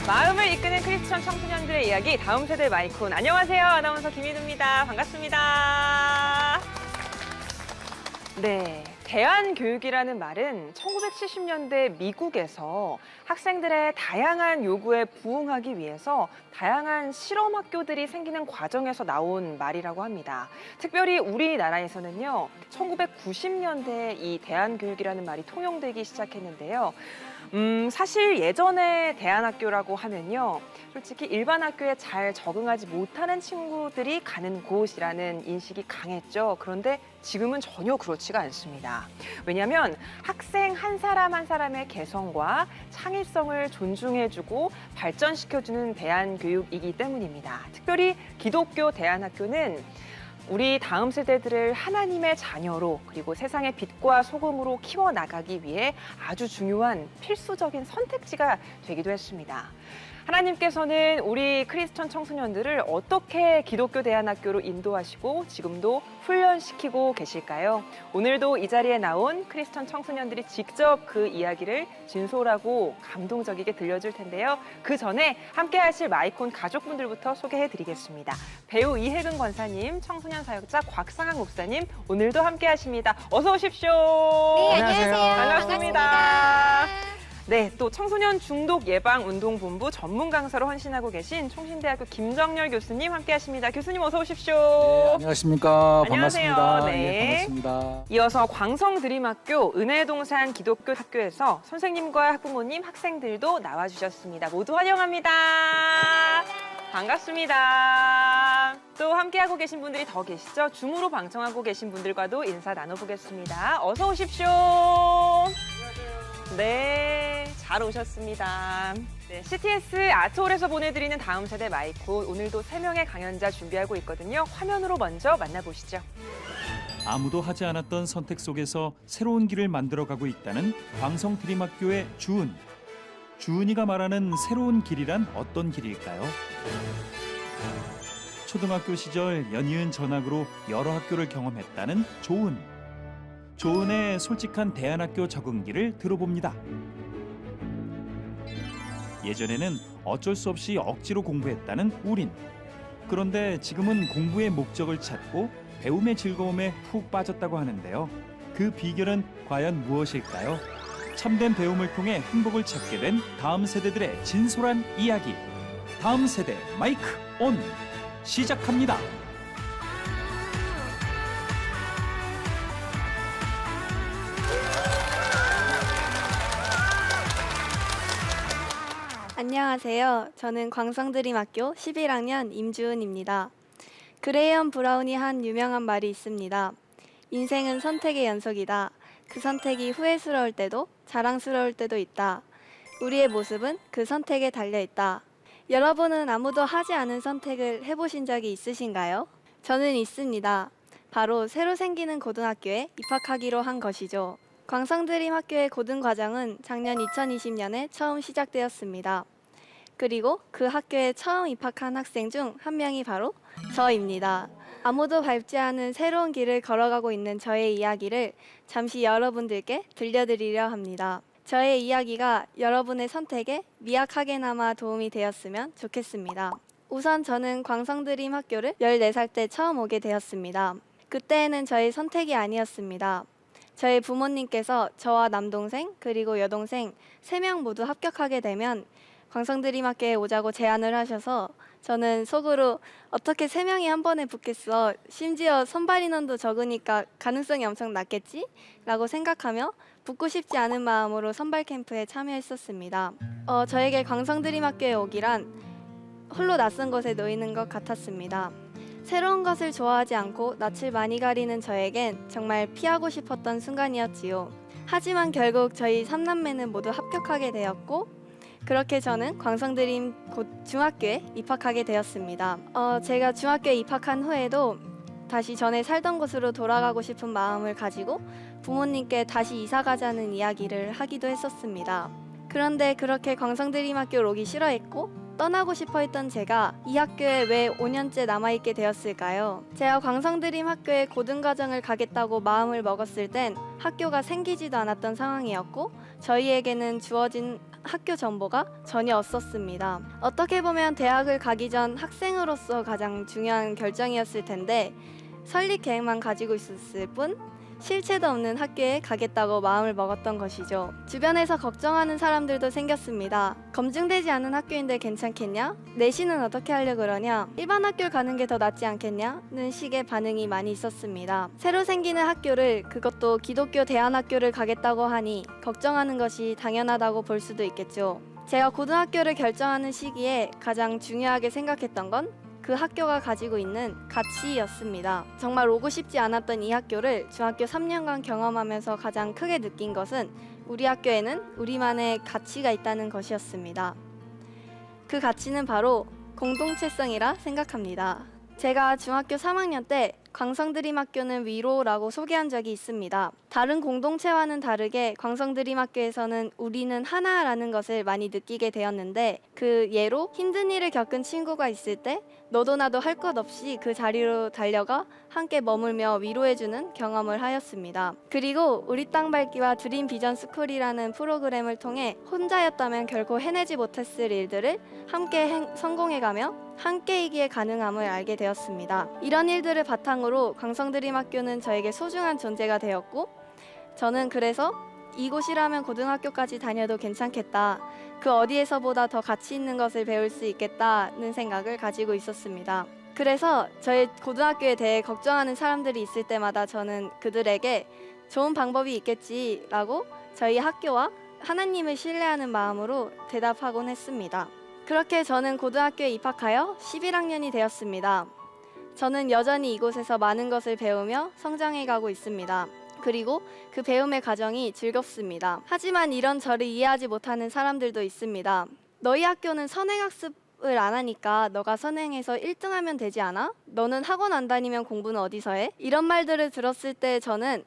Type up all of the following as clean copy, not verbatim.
마음을 이끄는 크리스천 청소년들의 이야기, 다음 세대 마이콘. 안녕하세요. 아나운서 김인우입니다. 반갑습니다. 네, 대안교육이라는 말은 1970년대 미국에서 학생들의 다양한 요구에 부응하기 위해서 다양한 실험학교들이 생기는 과정에서 나온 말이라고 합니다. 특별히 우리나라에서는요, 1990년대에 이 대안교육이라는 말이 통용되기 시작했는데요. 사실 예전에 대안학교라고 하면요, 솔직히 일반 학교에 잘 적응하지 못하는 친구들이 가는 곳이라는 인식이 강했죠. 그런데 지금은 전혀 그렇지가 않습니다. 왜냐하면 학생 한 사람 한 사람의 개성과 창의성을 존중해주고 발전시켜주는 대안교육이기 때문입니다. 특별히 기독교 대안학교는 우리 다음 세대들을 하나님의 자녀로 그리고 세상의 빛과 소금으로 키워나가기 위해 아주 중요한 필수적인 선택지가 되기도 했습니다. 하나님께서는 우리 크리스천 청소년들을 어떻게 기독교 대안학교로 인도하시고 지금도 훈련시키고 계실까요? 오늘도 이 자리에 나온 크리스천 청소년들이 직접 그 이야기를 진솔하고 감동적이게 들려줄 텐데요. 그 전에 함께 하실 마이콘 가족분들부터 소개해드리겠습니다. 배우 이혜근 권사님, 청소년 사역자 곽상학 목사님, 오늘도 함께 하십니다. 어서 오십시오. 네, 안녕하세요. 반갑습니다. 네, 또 청소년 중독 예방 운동본부 전문 강사로 헌신하고 계신 총신대학교 김정열 교수님 함께하십니다. 교수님 어서 오십시오. 네, 안녕하십니까. 안녕하세요. 반갑습니다. 네. 반갑습니다. 이어서 광성드림학교 은혜동산 기독교 학교에서 선생님과 학부모님, 학생들도 나와주셨습니다. 모두 환영합니다. 반갑습니다. 또 함께하고 계신 분들이 더 계시죠? 줌으로 방청하고 계신 분들과도 인사 나눠보겠습니다. 어서 오십시오. 네, 잘 오셨습니다. 네, CTS 아트홀에서 보내드리는 다음 세대 마이콘, 오늘도 3명의 강연자 준비하고 있거든요. 화면으로 먼저 만나보시죠. 아무도 하지 않았던 선택 속에서 새로운 길을 만들어가고 있다는 광성드림학교의 주은. 주은이가 말하는 새로운 길이란 어떤 길일까요? 초등학교 시절 연이은 전학으로 여러 학교를 경험했다는 조은. 조은의 솔직한 대안학교 적응기를 들어봅니다. 예전에는 어쩔 수 없이 억지로 공부했다는 우린. 그런데 지금은 공부의 목적을 찾고 배움의 즐거움에 푹 빠졌다고 하는데요. 그 비결은 과연 무엇일까요? 참된 배움을 통해 행복을 찾게 된 다음 세대들의 진솔한 이야기. 다음 세대 마이크 온! 시작합니다. 안녕하세요. 저는 광성드림학교 11학년 임주은입니다. 그레이엄 브라운이 한 유명한 말이 있습니다. 인생은 선택의 연속이다. 그 선택이 후회스러울 때도 자랑스러울 때도 있다. 우리의 모습은 그 선택에 달려있다. 여러분은 아무도 하지 않은 선택을 해보신 적이 있으신가요? 저는 있습니다. 바로 새로 생기는 고등학교에 입학하기로 한 것이죠. 광성드림학교의 고등과정은 작년 2020년에 처음 시작되었습니다. 그리고 그 학교에 처음 입학한 학생 중 한 명이 바로 저입니다. 아무도 밟지 않은 새로운 길을 걸어가고 있는 저의 이야기를 잠시 여러분들께 들려드리려 합니다. 저의 이야기가 여러분의 선택에 미약하게나마 도움이 되었으면 좋겠습니다. 우선 저는 광성드림학교를 14살 때 처음 오게 되었습니다. 그때는 저의 선택이 아니었습니다. 저희 부모님께서 저와 남동생 그리고 여동생 3명 모두 합격하게 되면 광성드림학교에 오자고 제안을 하셔서 저는 속으로 어떻게 3명이 한 번에 붙겠어. 심지어 선발 인원도 적으니까 가능성이 엄청 낮겠지? 라고 생각하며 붙고 싶지 않은 마음으로 선발 캠프에 참여했었습니다. 저에게 광성드림학교에 오기란 홀로 낯선 곳에 놓이는 것 같았습니다. 새로운 것을 좋아하지 않고 낯을 많이 가리는 저에겐 정말 피하고 싶었던 순간이었지요. 하지만 결국 저희 3남매는 모두 합격하게 되었고 그렇게 저는 광성드림 중학교에 입학하게 되었습니다. 제가 중학교에 입학한 후에도 다시 전에 살던 곳으로 돌아가고 싶은 마음을 가지고 부모님께 다시 이사 가자는 이야기를 하기도 했었습니다. 그런데 그렇게 광성드림학교를 오기 싫어했고 떠나고 싶어 했던 제가 이 학교에 왜 5년째 남아있게 되었을까요? 제가 광성드림학교에 고등과정을 가겠다고 마음을 먹었을 땐 학교가 생기지도 않았던 상황이었고 저희에게는 주어진 학교 정보가 전혀 없었습니다. 어떻게 보면 대학을 가기 전 학생으로서 가장 중요한 결정이었을 텐데 설립 계획만 가지고 있었을 뿐 실체도 없는 학교에 가겠다고 마음을 먹었던 것이죠. 주변에서 걱정하는 사람들도 생겼습니다. 검증되지 않은 학교인데 괜찮겠냐? 내신은 어떻게 하려고 그러냐? 일반 학교를 가는 게 더 낫지 않겠냐?는 식의 반응이 많이 있었습니다. 새로 생기는 학교를, 그것도 기독교 대안학교를 가겠다고 하니 걱정하는 것이 당연하다고 볼 수도 있겠죠. 제가 고등학교를 결정하는 시기에 가장 중요하게 생각했던 건 그 학교가 가지고 있는 가치였습니다. 정말 오고 싶지 않았던 이 학교를 중학교 3년간 경험하면서 가장 크게 느낀 것은 우리 학교에는 우리만의 가치가 있다는 것이었습니다. 그 가치는 바로 공동체성이라 생각합니다. 제가 중학교 3학년 때 광성드림학교는 위로라고 소개한 적이 있습니다. 다른 공동체와는 다르게 광성드림학교에서는 우리는 하나라는 것을 많이 느끼게 되었는데, 그 예로 힘든 일을 겪은 친구가 있을 때 너도 나도 할 것 없이 그 자리로 달려가 함께 머물며 위로해주는 경험을 하였습니다. 그리고 우리 땅 밝기와 드림 비전 스쿨이라는 프로그램을 통해 혼자였다면 결코 해내지 못했을 일들을 함께 성공해가며 함께이기에 가능함을 알게 되었습니다. 이런 일들을 바탕으로 광성드림학교는 저에게 소중한 존재가 되었고, 저는 그래서 이곳이라면 고등학교까지 다녀도 괜찮겠다, 그 어디에서보다 더 가치 있는 것을 배울 수 있겠다는 생각을 가지고 있었습니다. 그래서 저의 고등학교에 대해 걱정하는 사람들이 있을 때마다 저는 그들에게 좋은 방법이 있겠지라고 저희 학교와 하나님을 신뢰하는 마음으로 대답하곤 했습니다. 그렇게 저는 고등학교에 입학하여 11학년이 되었습니다. 저는 여전히 이곳에서 많은 것을 배우며 성장해가고 있습니다. 그리고 그 배움의 과정이 즐겁습니다. 하지만 이런 저를 이해하지 못하는 사람들도 있습니다. 너희 학교는 선행학습을 안 하니까 너가 선행해서 1등하면 되지 않아? 너는 학원 안 다니면 공부는 어디서 해? 이런 말들을 들었을 때 저는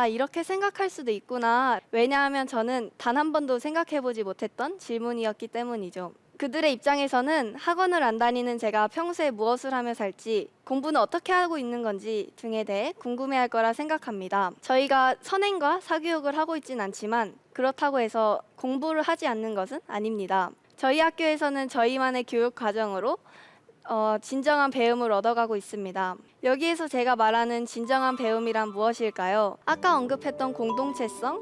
이렇게 생각할 수도 있구나. 왜냐하면 저는 단 한 번도 생각해보지 못했던 질문이었기 때문이죠. 그들의 입장에서는 학원을 안 다니는 제가 평소에 무엇을 하며 살지, 공부는 어떻게 하고 있는 건지 등에 대해 궁금해할 거라 생각합니다. 저희가 선행과 사교육을 하고 있진 않지만 그렇다고 해서 공부를 하지 않는 것은 아닙니다. 저희 학교에서는 저희만의 교육 과정으로 진정한 배움을 얻어가고 있습니다. 여기에서 제가 말하는 진정한 배움이란 무엇일까요? 아까 언급했던 공동체성,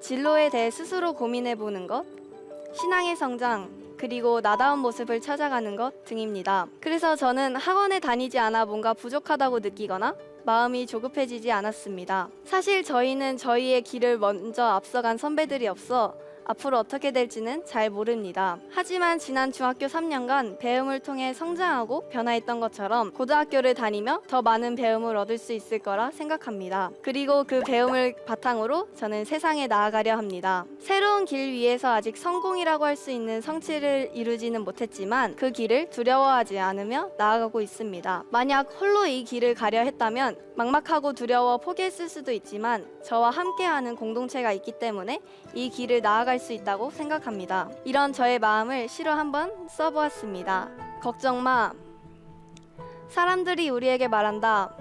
진로에 대해 스스로 고민해보는 것, 신앙의 성장, 그리고 나다운 모습을 찾아가는 것 등입니다. 그래서 저는 학원에 다니지 않아 뭔가 부족하다고 느끼거나 마음이 조급해지지 않았습니다. 사실 저희는 저희의 길을 먼저 앞서간 선배들이 없어 앞으로 어떻게 될지는 잘 모릅니다. 하지만 지난 중학교 3년간 배움을 통해 성장하고 변화했던 것처럼 고등학교를 다니며 더 많은 배움을 얻을 수 있을 거라 생각합니다. 그리고 그 배움을 바탕으로 저는 세상에 나아가려 합니다. 새로운 길 위에서 아직 성공이라고 할 수 있는 성취를 이루지는 못했지만 그 길을 두려워하지 않으며 나아가고 있습니다. 만약 홀로 이 길을 가려 했다면 막막하고 두려워 포기했을 수도 있지만 저와 함께하는 공동체가 있기 때문에 이 길을 나아갈 수 있다고 생각합니다. 이런 저의 마음을 시로 한번 써보았습니다. 걱정 마. 사람들이 우리에게 말한다.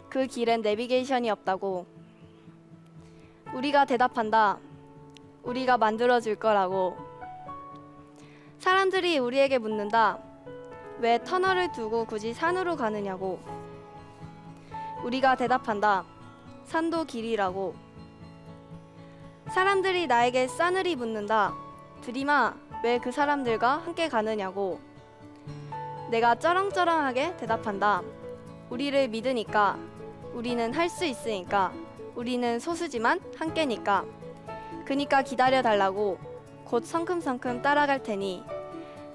그 길엔 내비게이션이 없다고. 우리가 대답한다. 우리가 만들어줄 거라고. 사람들이 우리에게 묻는다. 왜 터널을 두고 굳이 산으로 가느냐고. 우리가 대답한다. 산도 길이라고. 사람들이 나에게 싸늘히 묻는다. 드림아, 왜 그 사람들과 함께 가느냐고. 내가 쩌렁쩌렁하게 대답한다. 우리를 믿으니까. 우리는 할 수 있으니까. 우리는 소수지만 함께니까. 그니까 기다려달라고. 곧 성큼성큼 따라갈 테니.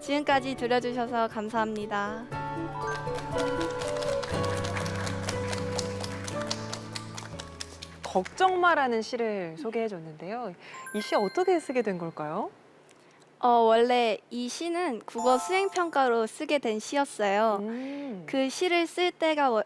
지금까지 들어주셔서 감사합니다. 걱정 마라는 시를 소개해 줬는데요. 이 시 어떻게 쓰게 된 걸까요? 원래 이 시는 국어 수행평가로 쓰게 된 시였어요. 그 시를 쓸 때가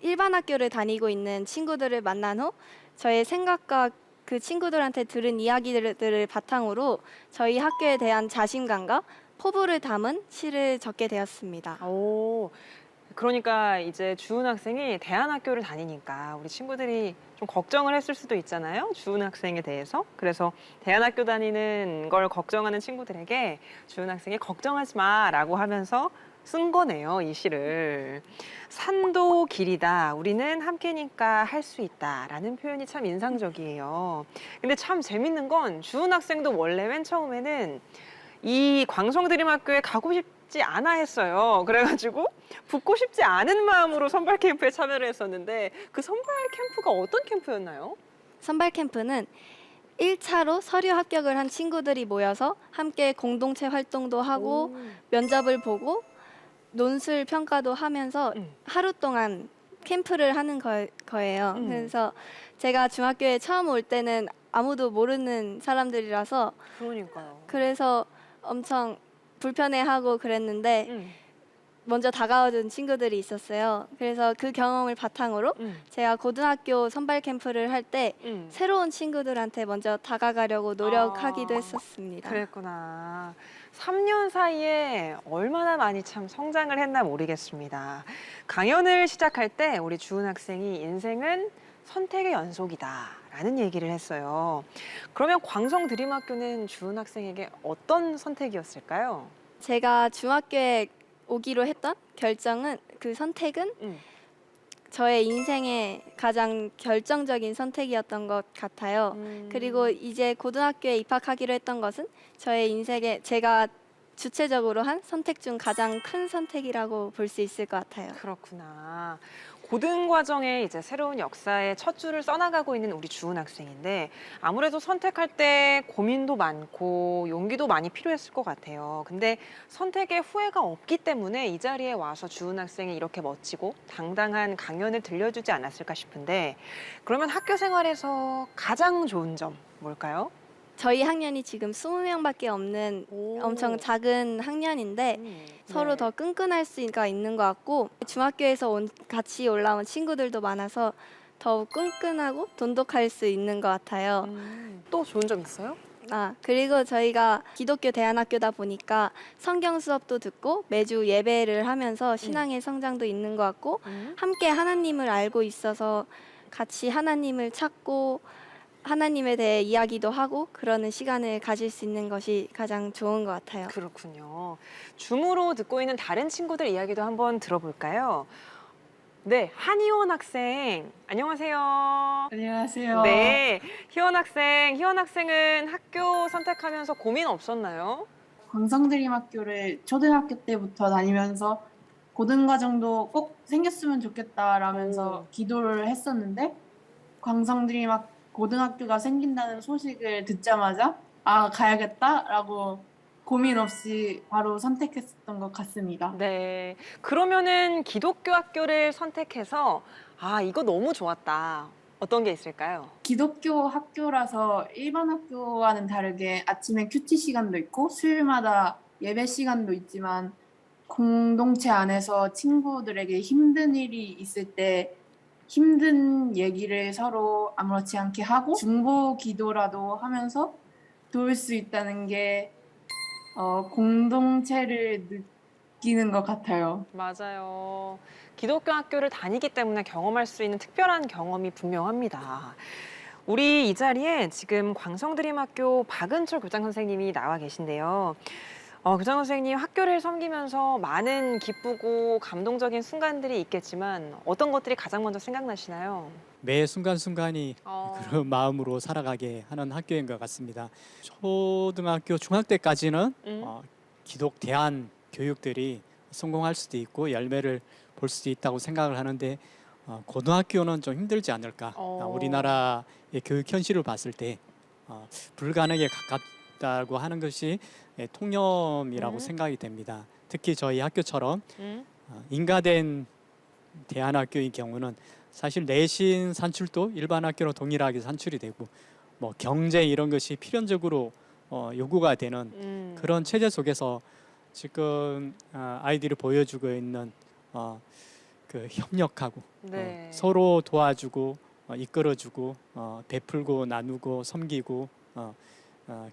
일반 학교를 다니고 있는 친구들을 만난 후 저의 생각과 그 친구들한테 들은 이야기들을 바탕으로 저희 학교에 대한 자신감과 포부를 담은 시를 적게 되었습니다. 오, 그러니까 이제 주은 학생이 대안학교를 다니니까 우리 친구들이 좀 걱정을 했을 수도 있잖아요. 주은 학생에 대해서. 그래서 대안학교 다니는 걸 걱정하는 친구들에게 주은 학생이 걱정하지 마라고 하면서 쓴 거네요, 이 시를. 산도 길이다. 우리는 함께니까 할 수 있다라는 표현이 참 인상적이에요. 근데 참 재밌는 건 주은 학생도 원래 맨 처음에는 이 광성드림학교에 가고 싶지 않아 했어요. 그래가지고 붙고 싶지 않은 마음으로 선발 캠프에 참여를 했었는데 그 선발 캠프가 어떤 캠프였나요? 선발 캠프는 1차로 서류 합격을 한 친구들이 모여서 함께 공동체 활동도 하고 면접을 보고 논술 평가도 하면서 하루 동안 캠프를 하는 거예요. 그래서 제가 중학교에 처음 올 때는 아무도 모르는 사람들이라서 그러니까요. 그래서 엄청 불편해하고 그랬는데 먼저 다가와준 친구들이 있었어요. 그래서 그 경험을 바탕으로 제가 고등학교 선발 캠프를 할 때 새로운 친구들한테 먼저 다가가려고 노력하기도 했었습니다. 그랬구나. 3년 사이에 얼마나 많이 참 성장을 했나 모르겠습니다. 강연을 시작할 때 우리 주은 학생이 인생은 선택의 연속이다라는 얘기를 했어요. 그러면 광성드림학교는 주은 학생에게 어떤 선택이었을까요? 제가 중학교에 오기로 했던 결정은 그 선택은 저의 인생의 가장 결정적인 선택이었던 것 같아요. 그리고 이제 고등학교에 입학하기로 했던 것은 저의 인생에 제가 주체적으로 한 선택 중 가장 큰 선택이라고 볼 수 있을 것 같아요. 그렇구나. 고등 과정에 이제 새로운 역사의 첫 줄을 써나가고 있는 우리 주은 학생인데 아무래도 선택할 때 고민도 많고 용기도 많이 필요했을 것 같아요. 근데 선택에 후회가 없기 때문에 이 자리에 와서 주은 학생이 이렇게 멋지고 당당한 강연을 들려주지 않았을까 싶은데 그러면 학교 생활에서 가장 좋은 점 뭘까요? 저희 학년이 지금 20명밖에 없는 엄청 작은 학년인데 서로 더 끈끈할 수가 있는 것 같고 중학교에서 같이 올라온 친구들도 많아서 더욱 끈끈하고 돈독할 수 있는 것 같아요. 또 좋은 점 있어요? 그리고 저희가 기독교 대안학교다 보니까 성경 수업도 듣고 매주 예배를 하면서 신앙의 성장도 있는 것 같고 함께 하나님을 알고 있어서 같이 하나님을 찾고 하나님에 대해 이야기도 하고 그러는 시간을 가질 수 있는 것이 가장 좋은 것 같아요. 그렇군요. 줌으로 듣고 있는 다른 친구들 이야기도 한번 들어볼까요? 네, 한희원 학생. 안녕하세요. 안녕하세요. 네, 희원 학생은 학교 선택하면서 고민 없었나요? 광성드림학교를 초등학교 때부터 다니면서 고등과정도 꼭 생겼으면 좋겠다라면서 기도를 했었는데 고등학교가 생긴다는 소식을 듣자마자 가야겠다라고 고민 없이 바로 선택했었던 것 같습니다. 네, 그러면은 기독교 학교를 선택해서 이거 너무 좋았다. 어떤 게 있을까요? 기독교 학교라서 일반 학교와는 다르게 아침에 큐티 시간도 있고 수요일마다 예배 시간도 있지만 공동체 안에서 친구들에게 힘든 일이 있을 때 힘든 얘기를 서로 아무렇지 않게 하고 중보 기도라도 하면서 도울 수 있다는 게 공동체를 느끼는 것 같아요. 맞아요. 기독교 학교를 다니기 때문에 경험할 수 있는 특별한 경험이 분명합니다. 우리 이 자리에 지금 광성드림학교 박은철 교장 선생님이 나와 계신데요. 교장 선생님, 학교를 섬기면서 많은 기쁘고 감동적인 순간들이 있겠지만 어떤 것들이 가장 먼저 생각나시나요? 매 순간순간이 그런 마음으로 살아가게 하는 학교인 것 같습니다. 초등학교, 중학교 때까지는 기독 대안 교육들이 성공할 수도 있고 열매를 볼 수도 있다고 생각을 하는데 고등학교는 좀 힘들지 않을까. 우리나라의 교육 현실을 봤을 때 불가능에 가깝다고 하는 것이 통념이라고 생각이 됩니다. 특히 저희 학교처럼 인가된 대안학교의 경우는 사실 내신 산출도 일반 학교로 동일하게 산출이 되고 뭐 경쟁 이런 것이 필연적으로 요구가 되는 그런 체제 속에서 지금 아이들이 보여주고 있는 그 협력하고 네. 서로 도와주고 이끌어주고 베풀고 나누고 섬기고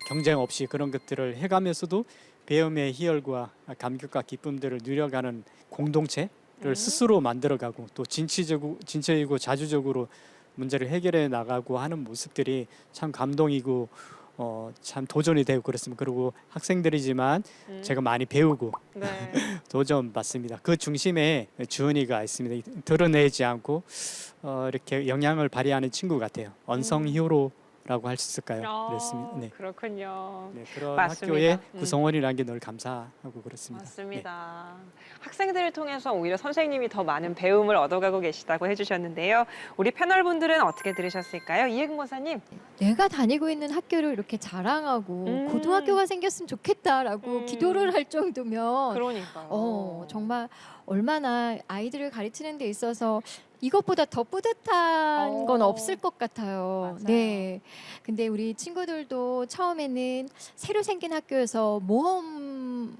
경쟁 없이 그런 것들을 해가면서도 배움의 희열과 감격과 기쁨들을 누려가는 공동체 스스로 만들어가고 또 진취이고 자주적으로 문제를 해결해 나가고 하는 모습들이 참 감동이고 참 도전이 되고 그렇습니다. 그리고 학생들이지만 제가 많이 배우고 네. 도전 받습니다. 그 중심에 주은이가 있습니다. 드러내지 않고 이렇게 영향을 발휘하는 친구 같아요. 언성 히어로라고 할 수 있을까요? 그렇습니다. 네. 그렇군요. 네, 그런 맞습니다. 학교의 구성원이라는 게 늘 감사하고 그렇습니다. 맞습니다. 학생들을 통해서 오히려 선생님이 더 많은 배움을 얻어가고 계시다고 해주셨는데요. 우리 패널분들은 어떻게 들으셨을까요? 이혜근 권사님. 내가 다니고 있는 학교를 이렇게 자랑하고 고등학교가 생겼으면 좋겠다라고 기도를 할 정도면 그러니까요. 정말 얼마나 아이들을 가르치는 데 있어서 이것보다 더 뿌듯한 건 없을 것 같아요. 맞아요. 네. 근데 우리 친구들도 처음에는 새로 생긴 학교에서 모험,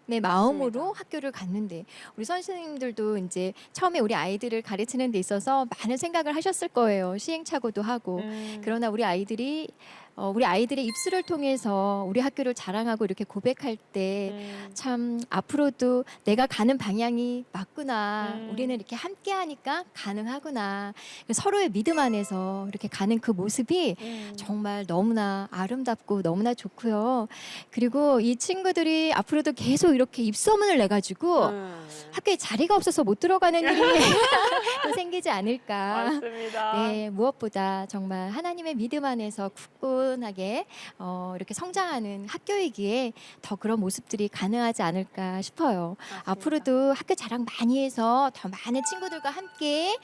내 마음으로 맞습니다. 학교를 갔는데 우리 선생님들도 이제 처음에 우리 아이들을 가르치는 데 있어서 많은 생각을 하셨을 거예요. 시행착오도 하고. 그러나 우리 아이들의 입술을 통해서 우리 학교를 자랑하고 이렇게 고백할 때 참 앞으로도 내가 가는 방향이 맞구나. 우리는 이렇게 함께 하니까 가능하구나. 서로의 믿음 안에서 이렇게 가는 그 모습이 정말 너무나 아름답고 너무나 좋고요. 그리고 이 친구들이 앞으로도 계속 이렇게 입소문을 내가지고 학교에 자리가 없어서 못 들어가는 일이 또 생기지 않을까. 맞습니다. 네, 무엇보다 정말 하나님의 믿음 안에서 굳건하게 이렇게 성장하는 학교이기에 더 그런 모습들이 가능하지 않을까 싶어요. 맞습니다. 앞으로도 학교 자랑 많이 해서 더 많은 친구들과 함께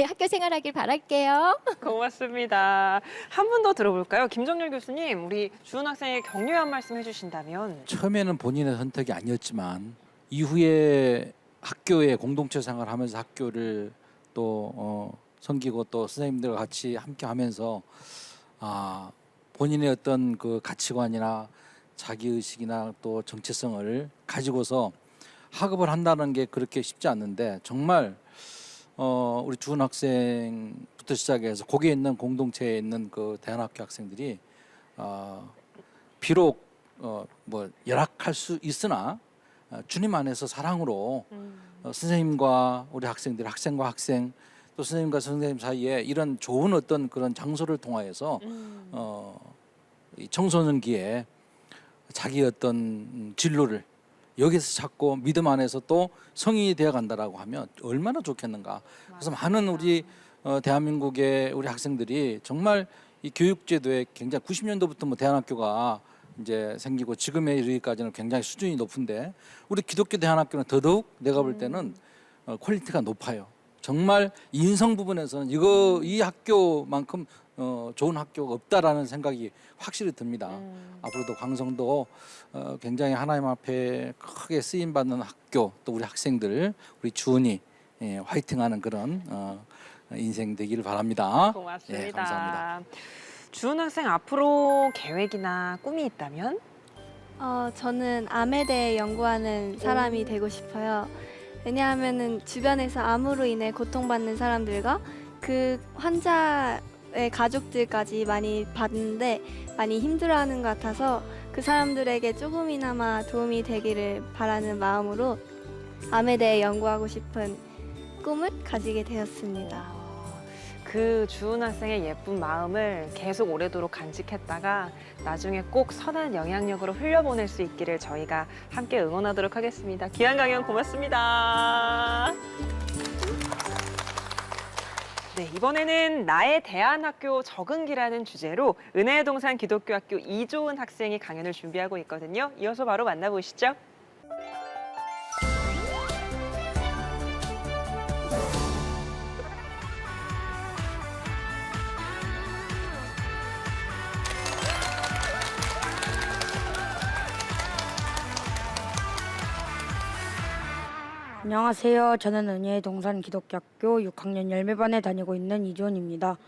학교 생활하길 바랄게요. 고맙습니다. 한 분 더 들어볼까요? 김정렬 교수님, 우리 주은 학생의 격려의 한 말씀 해주신다면. 처음에는 본인의 선택이 아니었지만 이후에 학교에 공동체 생활하면서 학교를 또 섬기고 또 선생님들과 같이 함께 하면서 본인의 어떤 그 가치관이나 자기의식이나 또 정체성을 가지고서 학업을 한다는 게 그렇게 쉽지 않는데 정말 우리 주은 학생부터 시작해서 거기에 있는 공동체에 있는 그 대안학교 학생들이 비록 뭐 열악할 수 있으나 주님 안에서 사랑으로 선생님과 우리 학생들, 학생과 학생 또 선생님과 선생님 사이에 이런 좋은 어떤 그런 장소를 통하여서 이 청소년기에 자기 어떤 진로를 여기서 찾고 믿음 안에서 또 성인이 되어 간다라고 하면 얼마나 좋겠는가. 그래서 많은 우리 대한민국의 우리 학생들이 정말 이 교육제도에 굉장히 90년도부터 뭐 대안학교가 이제 생기고 지금에 이르기까지는 굉장히 수준이 높은데 우리 기독교 대안학교는 더더욱 내가 볼 때는 퀄리티가 높아요. 정말 인성 부분에서는 이 학교만큼 좋은 학교가 없다라는 생각이 확실히 듭니다. 앞으로도 광성도 굉장히 하나님 앞에 크게 쓰임 받는 학교 또 우리 학생들 우리 주은이 화이팅하는 그런 인생 되기를 바랍니다. 고맙습니다. 예, 감사합니다. 주은 학생 앞으로 계획이나 꿈이 있다면? 저는 암에 대해 연구하는 사람이 되고 싶어요. 왜냐하면은 주변에서 암으로 인해 고통받는 사람들과 그 환자의 가족들까지 많이 봤는데 많이 힘들어하는 것 같아서 그 사람들에게 조금이나마 도움이 되기를 바라는 마음으로 암에 대해 연구하고 싶은 꿈을 가지게 되었습니다. 그 주은 학생의 예쁜 마음을 계속 오래도록 간직했다가 나중에 꼭 선한 영향력으로 흘려보낼 수 있기를 저희가 함께 응원하도록 하겠습니다. 귀한 강연 고맙습니다. 네, 이번에는 나의 대안학교 적응기라는 주제로 은혜의 동산 기독교학교 이조은 학생이 강연을 준비하고 있거든요. 이어서 바로 만나보시죠. 안녕하세요. 저는 은혜의 동산 기독교학교 6학년 열매반에 다니고 있는 이주은입니다.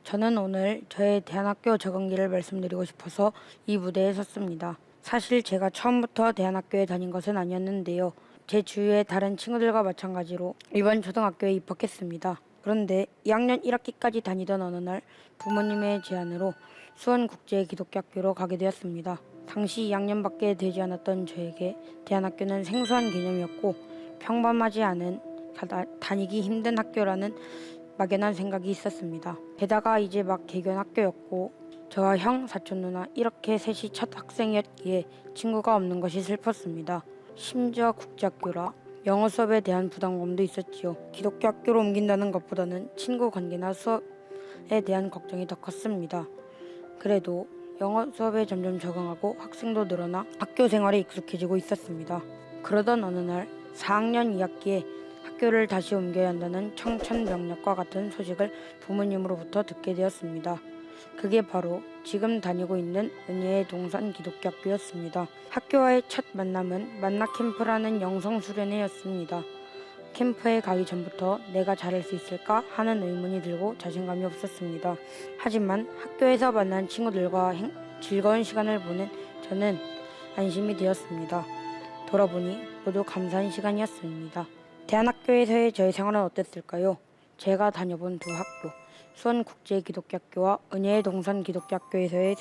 저는 오늘 저의 대안학교 적응기를 말씀드리고 싶어서 이 무대에 섰습니다. 사실 제가 처음부터 대안학교에 다닌 것은 아니었는데요. 제 주위의 다른 친구들과 마찬가지로 일반 초등학교에 입학했습니다. 그런데 2학년 1학기까지 다니던 어느 날 부모님의 제안으로 수원국제기독교학교로 가게 되었습니다. 당시 2학년밖에 되지 않았던 저에게 대안학교는 생소한 개념이었고 평범하지 않은 다니기 힘든 학교라는 막연한 생각이 있었습니다. 게다가 이제 막 개교한 학교였고 저와 형, 사촌 누나 이렇게 셋이 첫 학생이었기에 친구가 없는 것이 슬펐습니다. 심지어 국제학교라 영어 수업에 대한 부담감도 있었지요. 기독교 학교로 옮긴다는 것보다는 친구 관계나 수업에 대한 걱정이 더 컸습니다. 그래도 영어 수업에 점점 적응하고 학생도 늘어나 학교 생활에 익숙해지고 있었습니다. 그러던 어느 날 4학년 2학기에 학교를 다시 옮겨야 한다는 청천벽력과 같은 소식을 부모님으로부터 듣게 되었습니다. 그게 바로 지금 다니고 있는 은혜의 동산 기독교학교였습니다. 학교와의 첫 만남은 만나 캠프라는 영성 수련회였습니다. 캠프에 가기 전부터 내가 잘할 수 있을까 하는 의문이 들고 자신감이 없었습니다. 하지만 학교에서 만난 친구들과 즐거운 시간을 보낸 저는 안심이 되었습니다. 돌아보니 모두 감사한 시간이었습니다. 대안학교에서의 저의 생활은 어땠을까요? 제가 다녀본 두 학교, 수원국제기독교학교와 은혜의 동산 기독교학교에서의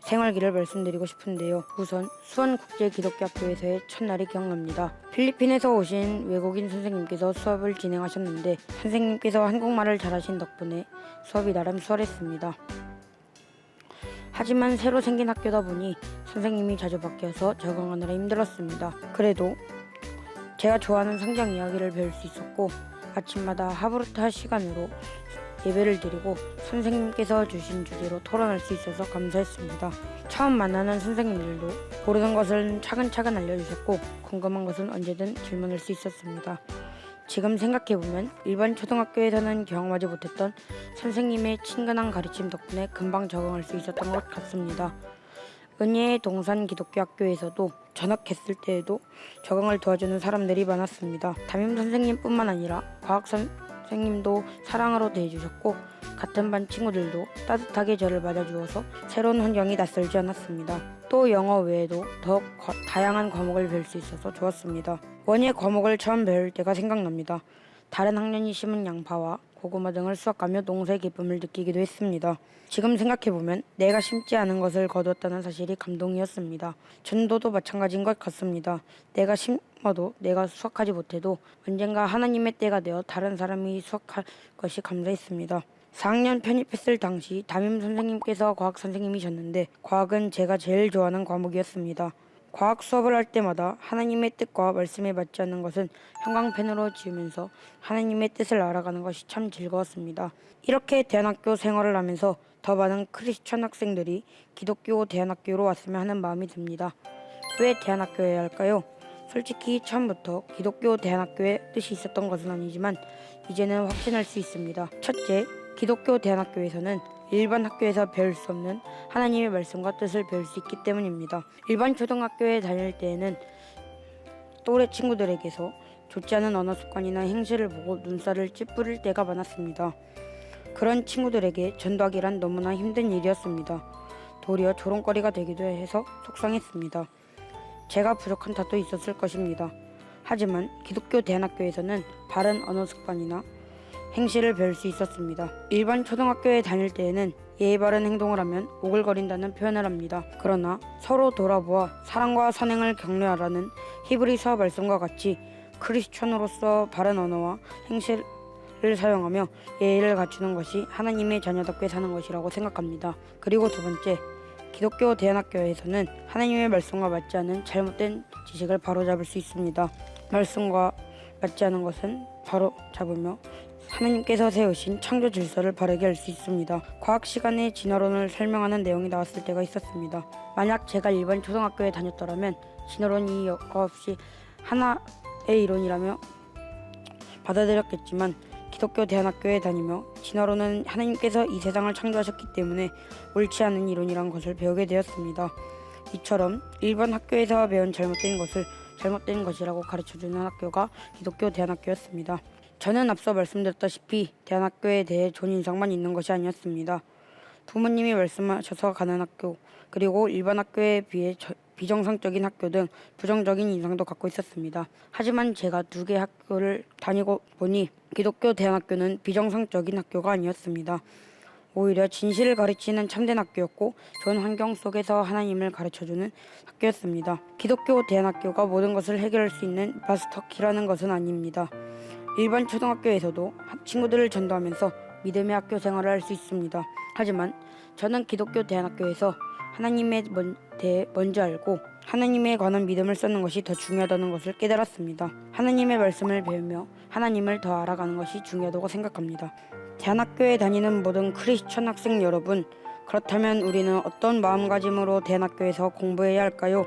생활기를 말씀드리고 싶은데요. 우선 수원국제기독교학교에서의 첫날이 기억납니다. 필리핀에서 오신 외국인 선생님께서 수업을 진행하셨는데 선생님께서 한국말을 잘하신 덕분에 수업이 나름 수월했습니다. 하지만 새로 생긴 학교다 보니 선생님이 자주 바뀌어서 적응하느라 힘들었습니다. 그래도 제가 좋아하는 성경 이야기를 배울 수 있었고 아침마다 하브루타 시간으로 예배를 드리고 선생님께서 주신 주제로 토론할 수 있어서 감사했습니다. 처음 만나는 선생님들도 모르는 것은 차근차근 알려주셨고 궁금한 것은 언제든 질문할 수 있었습니다. 지금 생각해보면 일반 초등학교에서는 경험하지 못했던 선생님의 친근한 가르침 덕분에 금방 적응할 수 있었던 것 같습니다. 은혜의 동산 기독교학교에서도 전학했을 때에도 적응을 도와주는 사람들이 많았습니다. 담임 선생님뿐만 아니라 과학 선생님도 사랑으로 대해주셨고 같은 반 친구들도 따뜻하게 저를 맞아주어서 새로운 환경이 낯설지 않았습니다. 또 영어 외에도 더욱 다양한 과목을 배울 수 있어서 좋았습니다. 원예 과목을 처음 배울 때가 생각납니다. 다른 학년이 심은 양파와 고구마 등을 수확하며 농사의 기쁨을 느끼기도 했습니다. 지금 생각해보면 내가 심지 않은 것을 거두었다는 사실이 감동이었습니다. 전도도 마찬가지인 것 같습니다. 내가 심어도 내가 수확하지 못해도 언젠가 하나님의 때가 되어 다른 사람이 수확할 것이 감사했습니다. 4학년 편입했을 당시 담임 선생님께서 과학 선생님이셨는데 과학은 제가 제일 좋아하는 과목이었습니다. 과학 수업을 할 때마다 하나님의 뜻과 말씀에 맞지 않는 것은 형광펜으로 지우면서 하나님의 뜻을 알아가는 것이 참 즐거웠습니다. 이렇게 대안학교 생활을 하면서 더 많은 크리스천 학생들이 기독교 대안학교로 왔으면 하는 마음이 듭니다. 왜 대안학교여야 할까요? 솔직히 처음부터 기독교 대안학교의 뜻이 있었던 것은 아니지만 이제는 확신할 수 있습니다. 첫째, 기독교 대안학교에서는 일반 학교에서 배울 수 없는 하나님의 말씀과 뜻을 배울 수 있기 때문입니다. 일반 초등학교에 다닐 때에는 또래 친구들에게서 좋지 않은 언어 습관이나 행실을 보고 눈살을 찌푸릴 때가 많았습니다. 그런 친구들에게 전도하기란 너무나 힘든 일이었습니다. 도리어 조롱거리가 되기도 해서 속상했습니다. 제가 부족한 탓도 있었을 것입니다. 하지만 기독교 대안학교에서는 바른 언어 습관이나 행실을 배울 수 있었습니다. 일반 초등학교에 다닐 때에는 예의 바른 행동을 하면 오글거린다는 표현을 합니다. 그러나 서로 돌아보아 사랑과 선행을 격려하라는 히브리서 말씀과 같이 크리스천으로서 바른 언어와 행실을 사용하며 예의를 갖추는 것이 하나님의 자녀답게 사는 것이라고 생각합니다. 그리고 두 번째, 기독교 대안학교에서는 하나님의 말씀과 맞지 않은 잘못된 지식을 바로잡을 수 있습니다. 말씀과 맞지 않은 것은 바로 잡으며 하나님께서 세우신 창조 질서를 바르게 할 수 있습니다. 과학 시간에 진화론을 설명하는 내용이 나왔을 때가 있었습니다. 만약 제가 일반 초등학교에 다녔더라면 진화론이 여과 없이 하나의 이론이라며 받아들였겠지만 기독교 대안학교에 다니며 진화론은 하나님께서 이 세상을 창조하셨기 때문에 옳지 않은 이론이란 것을 배우게 되었습니다. 이처럼 일반 학교에서 배운 잘못된 것을 잘못된 것이라고 가르쳐주는 학교가 기독교 대안학교였습니다. 저는 앞서 말씀드렸다시피 대안학교에 대해 좋은 인상만 있는 것이 아니었습니다. 부모님이 말씀하셔서 가는 학교, 그리고 일반 학교에 비해 비정상적인 학교 등 부정적인 인상도 갖고 있었습니다. 하지만 제가 두 개 학교를 다니고 보니 기독교 대안학교는 비정상적인 학교가 아니었습니다. 오히려 진실을 가르치는 참된 학교였고 좋은 환경 속에서 하나님을 가르쳐주는 학교였습니다. 기독교 대안학교가 모든 것을 해결할 수 있는 마스터키라는 것은 아닙니다. 일반 초등학교에서도 친구들을 전도하면서 믿음의 학교 생활을 할 수 있습니다. 하지만 저는 기독교 대안학교에서 하나님에 대해 먼저 알고 하나님에 관한 믿음을 쌓는 것이 더 중요하다는 것을 깨달았습니다. 하나님의 말씀을 배우며 하나님을 더 알아가는 것이 중요하다고 생각합니다. 대안학교에 다니는 모든 크리스천 학생 여러분, 그렇다면 우리는 어떤 마음가짐으로 대안학교에서 공부해야 할까요?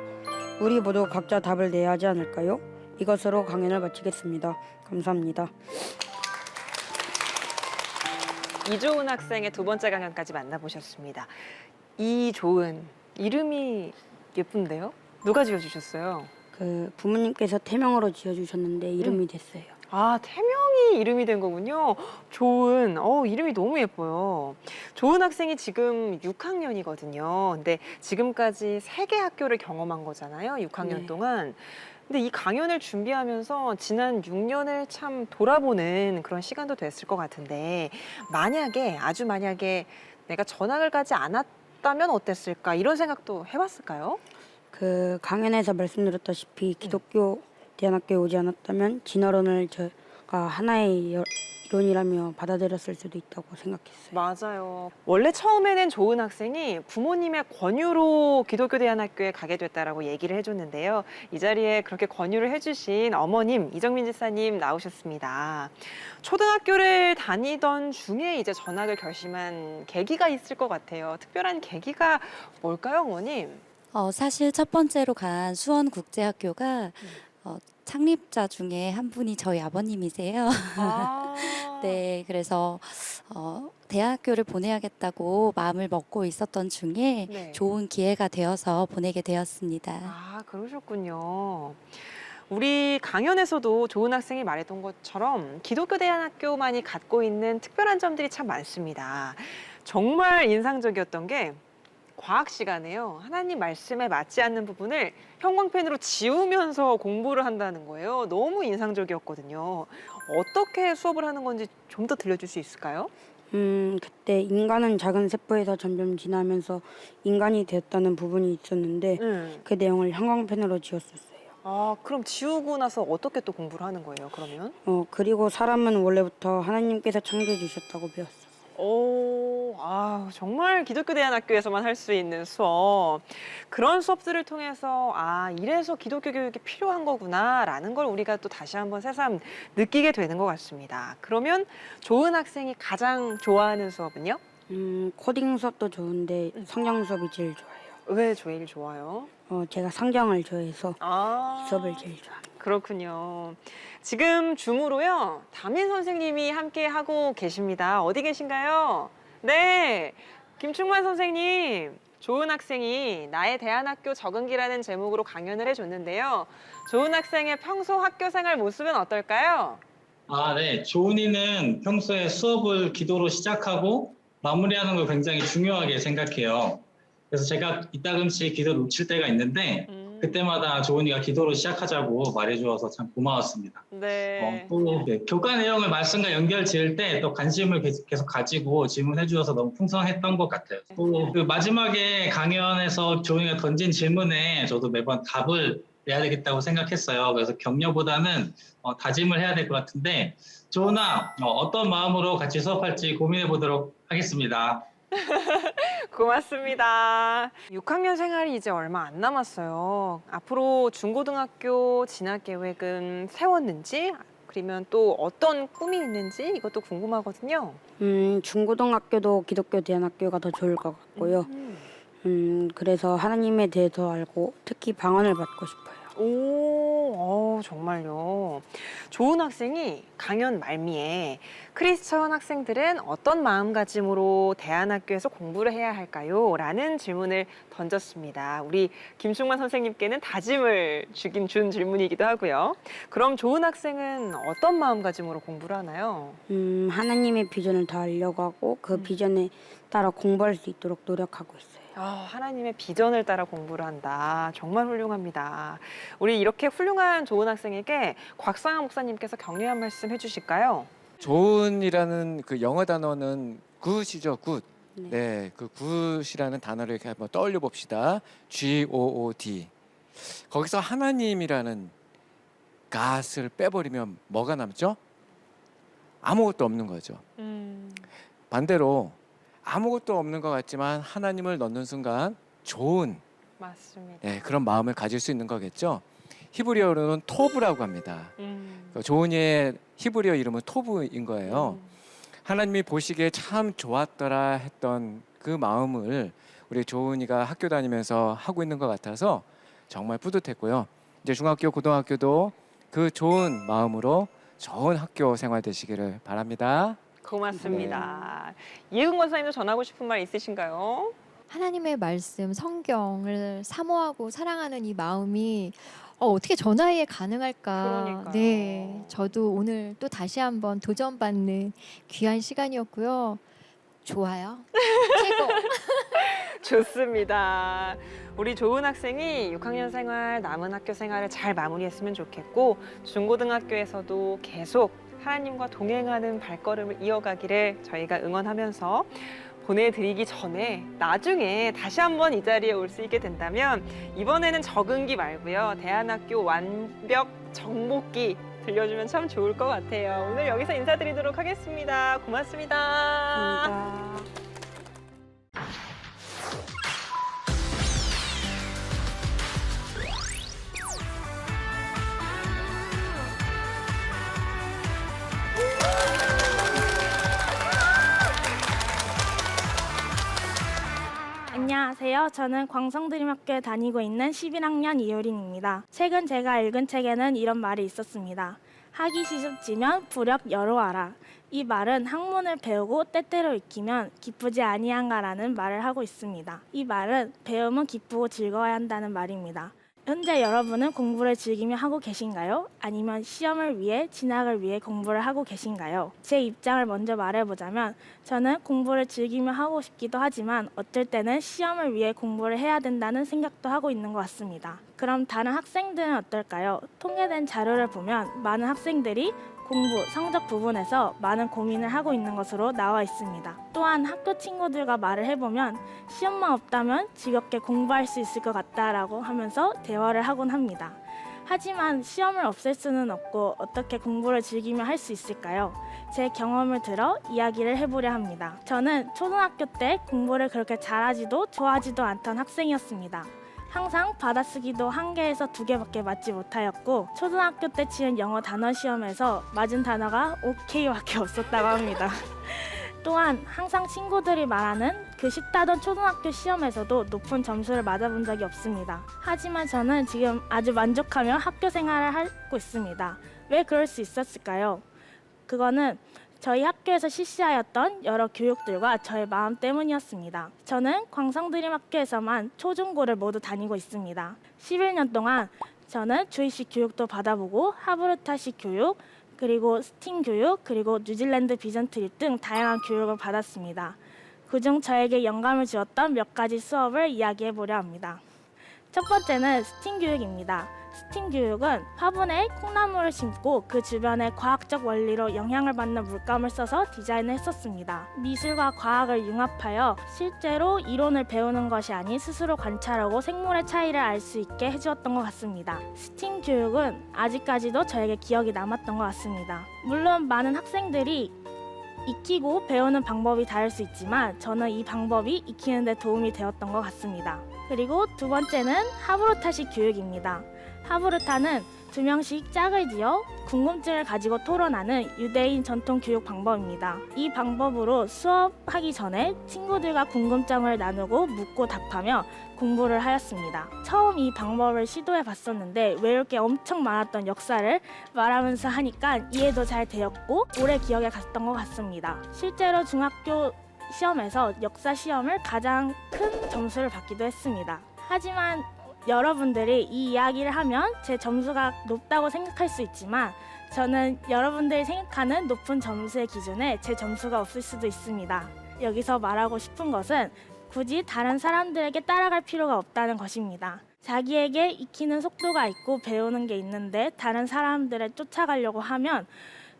우리 모두 각자 답을 내야 하지 않을까요? 이것으로 강연을 마치겠습니다. 감사합니다. 이조은 학생의 두 번째 강연까지 만나보셨습니다. 이조은, 이름이 예쁜데요? 누가 지어주셨어요? 그 부모님께서 태명으로 지어주셨는데 이름이 됐어요. 아, 태명이 이름이 된 거군요. 조은, 이름이 너무 예뻐요. 조은 학생이 지금 6학년이거든요. 근데 지금까지 3개 학교를 경험한 거잖아요. 6학년 네. 동안. 근데 이 강연을 준비하면서 지난 6년을 참 돌아보는 그런 시간도 됐을 것 같은데, 아주 만약에 내가 전학을 가지 않았다면 어땠을까, 이런 생각도 해봤을까요? 그 강연에서 말씀드렸다시피 기독교 대안학교에 오지 않았다면 진화론을 제가 하나의 이론이라며 받아들였을 수도 있다고 생각했어요. 맞아요. 원래 처음에는 조은 학생이 부모님의 권유로 기독교 대안학교에 가게 됐다라고 얘기를 해줬는데요. 이 자리에 그렇게 권유를 해주신 어머님, 이정민 지사님 나오셨습니다. 초등학교를 다니던 중에 이제 전학을 결심한 계기가 있을 것 같아요. 특별한 계기가 뭘까요, 어머님? 사실 첫 번째로 간 수원국제학교가 창립자 중에 한 분이 저희 아버님이세요. 아. 네, 그래서 대학교를 보내야겠다고 마음을 먹고 있었던 중에 네. 좋은 기회가 되어서 보내게 되었습니다. 아, 그러셨군요. 우리 강연에서도 조은 학생이 말했던 것처럼 기독교 대안학교만이 갖고 있는 특별한 점들이 참 많습니다. 정말 인상적이었던 게 과학 시간에요. 하나님 말씀에 맞지 않는 부분을 형광펜으로 지우면서 공부를 한다는 거예요. 너무 인상적이었거든요. 어떻게 수업을 하는 건지 좀 더 들려줄 수 있을까요? 그때 인간은 작은 세포에서 점점 진화하면서 인간이 되었다는 부분이 있었는데 그 내용을 형광펜으로 지웠었어요. 아, 그럼 지우고 나서 어떻게 또 공부를 하는 거예요, 그러면? 그리고 사람은 원래부터 하나님께서 창조해 주셨다고 배웠어요. 정말 기독교 대안학교에서만 할 수 있는 수업. 그런 수업들을 통해서 이래서 기독교 교육이 필요한 거구나라는 걸 우리가 또 다시 한번 새삼 느끼게 되는 것 같습니다. 그러면 조은 학생이 가장 좋아하는 수업은요? 코딩 수업도 좋은데 성경 수업이 제일 좋아요. 왜 제일 좋아요? 제가 성경을 좋아해서 이 수업을 제일 좋아합니다. 그렇군요. 지금 줌으로요, 담임 선생님이 함께 하고 계십니다. 어디 계신가요? 네, 김충만 선생님. 조은 학생이 나의 대안학교 적응기라는 제목으로 강연을 해줬는데요. 조은 학생의 평소 학교 생활 모습은 어떨까요? 네. 조은이는 평소에 수업을 기도로 시작하고 마무리하는 걸 굉장히 중요하게 생각해요. 그래서 제가 이따금씩 기도 놓칠 때가 있는데 그때마다 조은이가 기도로 시작하자고 말해주어서 참 고마웠습니다. 네. 또 교과 내용을 말씀과 연결 지을 때 또 관심을 계속 가지고 질문해 주셔서 너무 풍성했던 것 같아요. 또 그 마지막에 강연에서 조은이가 던진 질문에 저도 매번 답을 내야 되겠다고 생각했어요. 그래서 격려보다는 다짐을 해야 될 것 같은데, 조은아, 어떤 마음으로 같이 수업할지 고민해 보도록 하겠습니다. 고맙습니다. 6학년 생활이 이제 얼마 안 남았어요. 앞으로 중고등학교 진학 계획은 세웠는지, 그러면 또 어떤 꿈이 있는지 이것도 궁금하거든요. 중고등학교도 기독교 대안학교가 더 좋을 것 같고요. 그래서 하나님에 대해 더 알고 특히 방언을 받고 싶어요. 정말요. 조은 학생이 강연 말미에 크리스천 학생들은 어떤 마음가짐으로 대안학교에서 공부를 해야 할까요? 라는 질문을 던졌습니다. 우리 김충만 선생님께는 다짐을 준 질문이기도 하고요. 그럼 조은 학생은 어떤 마음가짐으로 공부를 하나요? 하나님의 비전을 더 알려고 하고 그 비전에 따라 공부할 수 있도록 노력하고 있어요. 하나님의 비전을 따라 공부를 한다. 정말 훌륭합니다. 우리 이렇게 훌륭한 조은 학생에게 곽상한 목사님께서 격려한 말씀 해주실까요? 조은이라는 그 영어 단어는 굿이죠, 굿. 네. 네, 그 굿이라는 단어를 이렇게 한번 떠올려 봅시다. G-O-O-D. 거기서 하나님이라는 God을 빼버리면 뭐가 남죠? 아무것도 없는 거죠. 반대로 아무것도 없는 것 같지만 하나님을 넣는 순간 좋은 맞습니다. 예, 그런 마음을 가질 수 있는 거겠죠. 히브리어로는 토브라고 합니다. 조은이의 히브리어 이름은 토브인 거예요. 하나님이 보시기에 참 좋았더라 했던 그 마음을 우리 조은이가 학교 다니면서 하고 있는 것 같아서 정말 뿌듯했고요. 이제 중학교, 고등학교도 그 좋은 마음으로 좋은 학교 생활 되시기를 바랍니다. 고맙습니다. 이혜근 권사님도 전하고 싶은 말 있으신가요? 하나님의 말씀, 성경을 사모하고 사랑하는 이 마음이 어떻게 저 나이에 가능할까? 그러니까요. 네, 저도 오늘 또 다시 한번 도전받는 귀한 시간이었고요. 좋아요. 최고. 좋습니다. 우리 좋은 학생이 6학년 생활, 남은 학교 생활을 잘 마무리했으면 좋겠고 중고등학교에서도 계속 하나님과 동행하는 발걸음을 이어가기를 저희가 응원하면서 보내드리기 전에 나중에 다시 한번 이 자리에 올 수 있게 된다면 이번에는 적응기 말고요. 대안학교 완벽 정복기 들려주면 참 좋을 것 같아요. 오늘 여기서 인사드리도록 하겠습니다. 고맙습니다. 감사합니다. 안녕하세요. 저는 광성드림학교에 다니고 있는 11학년 이효린입니다. 최근 제가 읽은 책에는 이런 말이 있었습니다. 하기 시습지면 부력 여로하라. 이 말은 학문을 배우고 때때로 익히면 기쁘지 아니한가라는 말을 하고 있습니다. 이 말은 배움은 기쁘고 즐거워야 한다는 말입니다. 현재 여러분은 공부를 즐기며 하고 계신가요? 아니면 시험을 위해, 진학을 위해 공부를 하고 계신가요? 제 입장을 먼저 말해보자면 저는 공부를 즐기며 하고 싶기도 하지만 어쩔 때는 시험을 위해 공부를 해야 된다는 생각도 하고 있는 것 같습니다. 그럼 다른 학생들은 어떨까요? 통계된 자료를 보면 많은 학생들이 공부, 성적 부분에서 많은 고민을 하고 있는 것으로 나와 있습니다. 또한 학교 친구들과 말을 해보면 시험만 없다면 즐겁게 공부할 수 있을 것 같다라고 하면서 대화를 하곤 합니다. 하지만 시험을 없앨 수는 없고 어떻게 공부를 즐기며 할 수 있을까요? 제 경험을 들어 이야기를 해보려 합니다. 저는 초등학교 때 공부를 그렇게 잘하지도 좋아하지도 않던 학생이었습니다. 항상 받아쓰기도 1개에서 2개밖에 맞지 못하였고 초등학교 때 치른 영어 단어 시험에서 맞은 단어가 OK밖에 없었다고 합니다. 또한 항상 친구들이 말하는 그 쉽다던 초등학교 시험에서도 높은 점수를 맞아본 적이 없습니다. 하지만 저는 지금 아주 만족하며 학교 생활을 하고 있습니다. 왜 그럴 수 있었을까요? 그거는 저희 학교에서 실시하였던 여러 교육들과 저의 마음 때문이었습니다. 저는 광성드림학교에서만 초중고를 모두 다니고 있습니다. 11년 동안 저는 주입식 교육도 받아보고 하브르타식 교육, 그리고 스팀 교육, 그리고 뉴질랜드 비전 트립 등 다양한 교육을 받았습니다. 그중 저에게 영감을 주었던 몇 가지 수업을 이야기해 보려 합니다. 첫 번째는 스팀 교육입니다. 스팀 교육은 화분에 콩나물을 심고 그 주변에 과학적 원리로 영향을 받는 물감을 써서 디자인을 했었습니다. 미술과 과학을 융합하여 실제로 이론을 배우는 것이 아닌 스스로 관찰하고 생물의 차이를 알 수 있게 해주었던 것 같습니다. 스팀 교육은 아직까지도 저에게 기억이 남았던 것 같습니다. 물론 많은 학생들이 익히고 배우는 방법이 다를 수 있지만 저는 이 방법이 익히는 데 도움이 되었던 것 같습니다. 그리고 두 번째는 하브르타식 교육입니다. 하브르타는 2명씩 짝을 지어 궁금증을 가지고 토론하는 유대인 전통 교육 방법입니다. 이 방법으로 수업하기 전에 친구들과 궁금증을 나누고 묻고 답하며 공부를 하였습니다. 처음 이 방법을 시도해 봤었는데 외울 게 엄청 많았던 역사를 말하면서 하니까 이해도 잘 되었고 오래 기억에 갔던 것 같습니다. 실제로 중학교 시험에서 역사 시험을 가장 큰 점수를 받기도 했습니다. 하지만 여러분들이 이 이야기를 하면 제 점수가 높다고 생각할 수 있지만 저는 여러분들이 생각하는 높은 점수의 기준에 제 점수가 없을 수도 있습니다. 여기서 말하고 싶은 것은 굳이 다른 사람들에게 따라갈 필요가 없다는 것입니다. 자기에게 익히는 속도가 있고 배우는 게 있는데 다른 사람들을 쫓아가려고 하면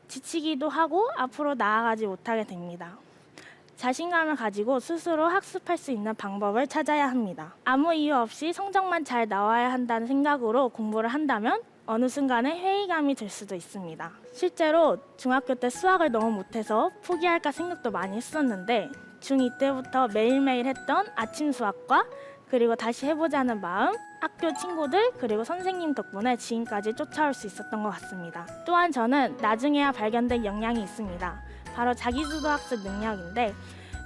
지치기도 하고 앞으로 나아가지 못하게 됩니다. 자신감을 가지고 스스로 학습할 수 있는 방법을 찾아야 합니다. 아무 이유 없이 성적만 잘 나와야 한다는 생각으로 공부를 한다면 어느 순간에 회의감이 들 수도 있습니다. 실제로 중학교 때 수학을 너무 못해서 포기할까 생각도 많이 했었는데 중2 때부터 매일매일 했던 아침 수학과 그리고 다시 해보자는 마음, 학교 친구들 그리고 선생님 덕분에 지금까지 쫓아올 수 있었던 것 같습니다. 또한 저는 나중에야 발견된 역량이 있습니다. 바로 자기주도 학습 능력인데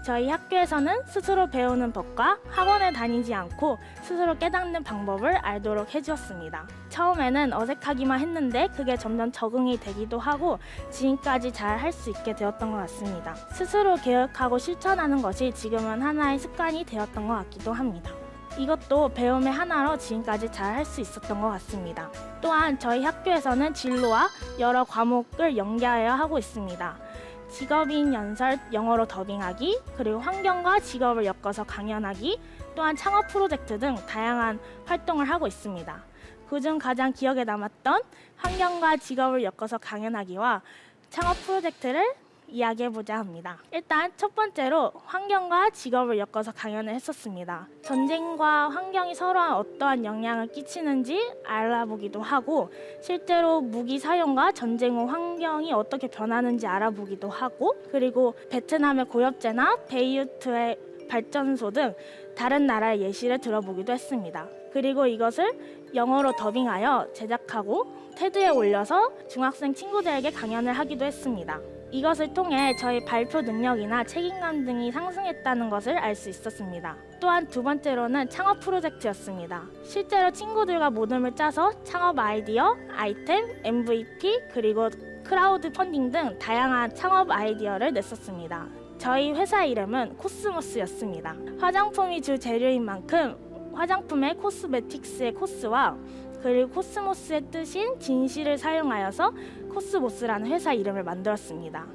저희 학교에서는 스스로 배우는 법과 학원에 다니지 않고 스스로 깨닫는 방법을 알도록 해주었습니다. 처음에는 어색하기만 했는데 그게 점점 적응이 되기도 하고 지금까지 잘 할 수 있게 되었던 것 같습니다. 스스로 계획하고 실천하는 것이 지금은 하나의 습관이 되었던 것 같기도 합니다. 이것도 배움의 하나로 지금까지 잘 할 수 있었던 것 같습니다. 또한 저희 학교에서는 진로와 여러 과목을 연계하여 하고 있습니다. 직업인 연설 영어로 더빙하기, 그리고 환경과 직업을 엮어서 강연하기, 또한 창업 프로젝트 등 다양한 활동을 하고 있습니다. 그중 가장 기억에 남았던 환경과 직업을 엮어서 강연하기와 창업 프로젝트를 이야기해보자 합니다. 일단 첫 번째로 환경과 직업을 엮어서 강연을 했었습니다. 전쟁과 환경이 서로 어떠한 영향을 끼치는지 알아보기도 하고 실제로 무기 사용과 전쟁 후 환경이 어떻게 변하는지 알아보기도 하고 그리고 베트남의 고엽제나 베이루트의 발전소 등 다른 나라의 예시를 들어보기도 했습니다. 그리고 이것을 영어로 더빙하여 제작하고 테드에 올려서 중학생 친구들에게 강연을 하기도 했습니다. 이것을 통해 저희 발표 능력이나 책임감 등이 상승했다는 것을 알 수 있었습니다. 또한 두 번째로는 창업 프로젝트였습니다. 실제로 친구들과 모듬을 짜서 창업 아이디어, 아이템, MVP, 그리고 크라우드 펀딩 등 다양한 창업 아이디어를 냈었습니다. 저희 회사 이름은 코스모스였습니다. 화장품이 주 재료인 만큼 화장품의 코스메틱스의 코스와 그리고 코스모스의 뜻인 진실을 사용하여서 코스모스라는 회사 이름을 만들었습니다.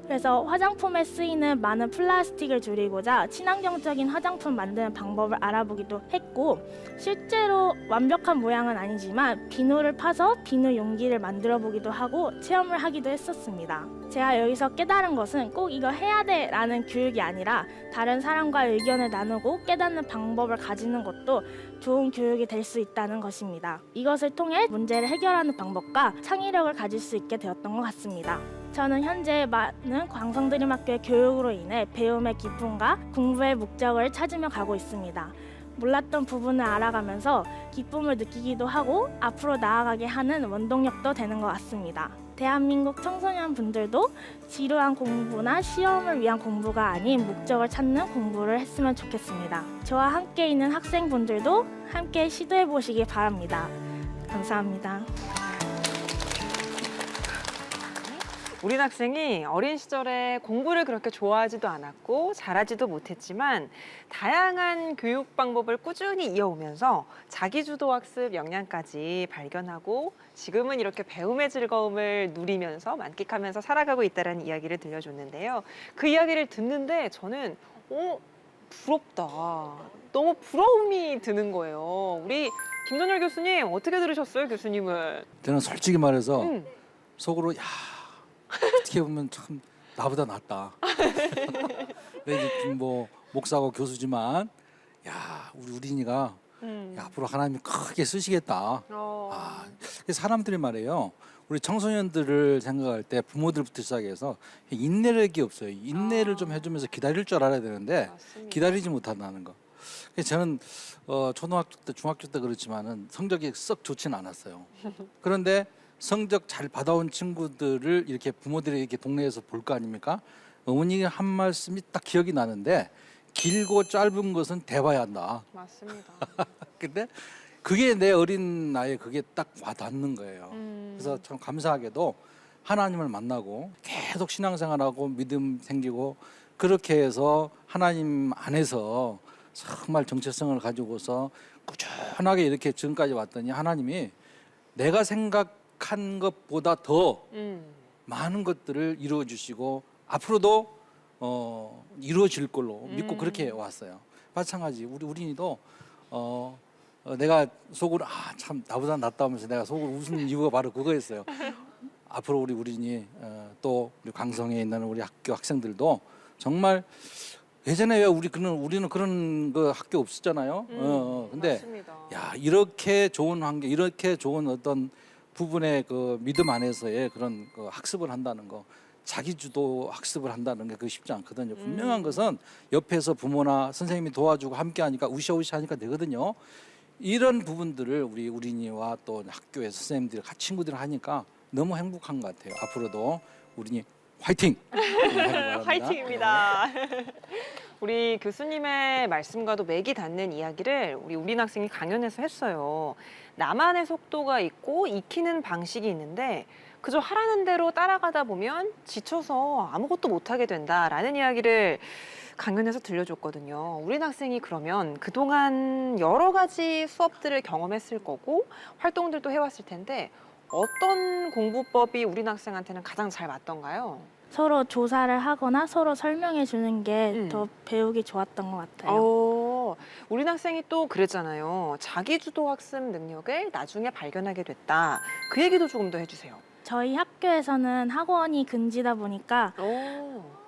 그래서 화장품에 쓰이는 많은 플라스틱을 줄이고자 친환경적인 화장품 만드는 방법을 알아보기도 했고 실제로 완벽한 모양은 아니지만 비누를 파서 비누 용기를 만들어 보기도 하고 체험을 하기도 했었습니다. 제가 여기서 깨달은 것은 꼭 이거 해야 돼 라는 교육이 아니라 다른 사람과 의견을 나누고 깨닫는 방법을 가지는 것도 좋은 교육이 될 수 있다는 것입니다. 이것을 통해 문제를 해결하는 방법과 창의력을 가질 수 있게 되었던 것 같습니다. 저는 현재 많은 광성드림학교의 교육으로 인해 배움의 기쁨과 공부의 목적을 찾으며 가고 있습니다. 몰랐던 부분을 알아가면서 기쁨을 느끼기도 하고 앞으로 나아가게 하는 원동력도 되는 것 같습니다. 대한민국 청소년 분들도 지루한 공부나 시험을 위한 공부가 아닌 목적을 찾는 공부를 했으면 좋겠습니다. 저와 함께 있는 학생분들도 함께 시도해 보시기 바랍니다. 감사합니다. 우린 학생이 어린 시절에 공부를 그렇게 좋아하지도 않았고 잘하지도 못했지만 다양한 교육 방법을 꾸준히 이어오면서 자기주도 학습 역량까지 발견하고 지금은 이렇게 배움의 즐거움을 누리면서 만끽하면서 살아가고 있다는 이야기를 들려줬는데요. 그 이야기를 듣는데 저는 부럽다. 너무 부러움이 드는 거예요. 우리 김전열 교수님 어떻게 들으셨어요, 교수님은? 저는 솔직히 말해서 속으로 야 어떻게 보면 참 나보다 낫다. 뭐 목사고 교수지만 야 우리 우린이가 야, 앞으로 하나님이 크게 쓰시겠다. 사람들이 말해요. 우리 청소년들을 생각할 때 부모들부터 시작해서 인내력이 없어요. 인내를 좀 해주면서 기다릴 줄 알아야 되는데 맞습니다. 기다리지 못한다는 거. 그래서 저는 초등학교 때, 중학교 때 그렇지만은 성적이 썩 좋지는 않았어요. 그런데 성적 잘 받아온 친구들을 이렇게 부모들이 이렇게 동네에서 볼 거 아닙니까? 어머니가 한 말씀이 딱 기억이 나는데 길고 짧은 것은 대봐야 한다. 맞습니다. 근데 그게 내 어린 나이에 그게 딱 와닿는 거예요. 그래서 참 감사하게도 하나님을 만나고 계속 신앙생활하고 믿음 생기고 그렇게 해서 하나님 안에서 정말 정체성을 가지고서 꾸준하게 이렇게 지금까지 왔더니 하나님이 내가 생각한 것보다 더 많은 것들을 이루어 주시고 앞으로도 이루어질 걸로 믿고 그렇게 왔어요. 마찬가지 우리 우린이도 내가 속으로 참 나보다 낫다 하면서 내가 속으로 웃는 이유가 바로 그거였어요. 앞으로 우리 우린이 또 우리 광성에 있는 우리 학교 학생들도 정말 예전에 왜 우리는 그런 그 학교 없었잖아요. 근데 맞습니다. 야 이렇게 좋은 환경, 이렇게 좋은 어떤 부분의 그 믿음 안에서의 그런 그 학습을 한다는 거, 자기 주도 학습을 한다는 게 그게 쉽지 않거든요. 분명한 것은 옆에서 부모나 선생님이 도와주고 함께 하니까 우시우시 하니까 되거든요. 이런 부분들을 우리 우린이와 또 학교에서 선생님들, 같이 친구들 하니까 너무 행복한 것 같아요. 앞으로도 우린이 화이팅! 화이팅입니다. 우리 교수님의 말씀과도 맥이 닿는 이야기를 우리 우린 학생이 강연에서 했어요. 나만의 속도가 있고 익히는 방식이 있는데 그저 하라는 대로 따라가다 보면 지쳐서 아무것도 못하게 된다라는 이야기를 강연에서 들려줬거든요. 우린 학생이 그러면 그동안 여러 가지 수업들을 경험했을 거고 활동들도 해왔을 텐데 어떤 공부법이 우린 학생한테는 가장 잘 맞던가요? 서로 조사를 하거나 서로 설명해 주는 게 더 배우기 좋았던 것 같아요. 우린 학생이 또 그랬잖아요. 자기주도 학습 능력을 나중에 발견하게 됐다. 그 얘기도 조금 더 해주세요. 저희 학교에서는 학원이 근지다 보니까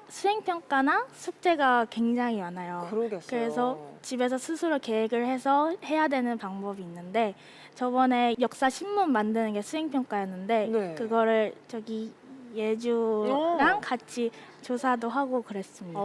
수행평가나 숙제가 굉장히 많아요. 그러겠어요. 그래서 집에서 스스로 계획을 해서 해야 되는 방법이 있는데 저번에 역사 신문 만드는 게 수행평가였는데 네. 그거를 저기 예주랑 같이 조사도 하고 그랬습니다.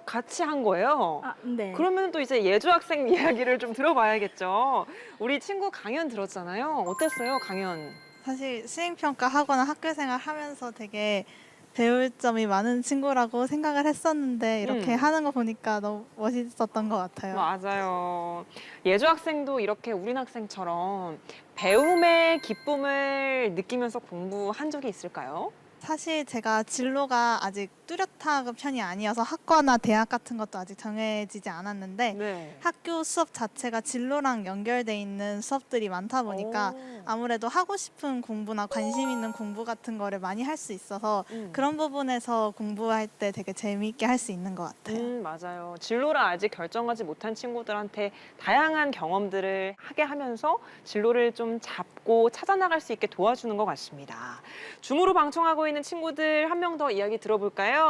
같이 한 거예요? 아, 네. 그러면 또 이제 예주 학생 이야기를 좀 들어봐야겠죠. 우리 친구 강연 들었잖아요. 어땠어요, 강연? 사실 수행평가 하거나 학교생활 하면서 되게 배울 점이 많은 친구라고 생각을 했었는데 이렇게 하는 거 보니까 너무 멋있었던 것 같아요. 맞아요. 예주 학생도 이렇게 우린 학생처럼 배움의 기쁨을 느끼면서 공부한 적이 있을까요? 사실 제가 진로가 아직 뚜렷한 편이 아니어서 학과나 대학 같은 것도 아직 정해지지 않았는데 네. 학교 수업 자체가 진로랑 연결돼 있는 수업들이 많다 보니까 아무래도 하고 싶은 공부나 관심 있는 공부 같은 거를 많이 할 수 있어서 그런 부분에서 공부할 때 되게 재미있게 할 수 있는 것 같아요. 맞아요. 진로를 아직 결정하지 못한 친구들한테 다양한 경험들을 하게 하면서 진로를 좀 잡고 찾아나갈 수 있게 도와주는 것 같습니다. 줌으로 방청하고 있는 친구들 한 명 더 이야기 들어볼까요?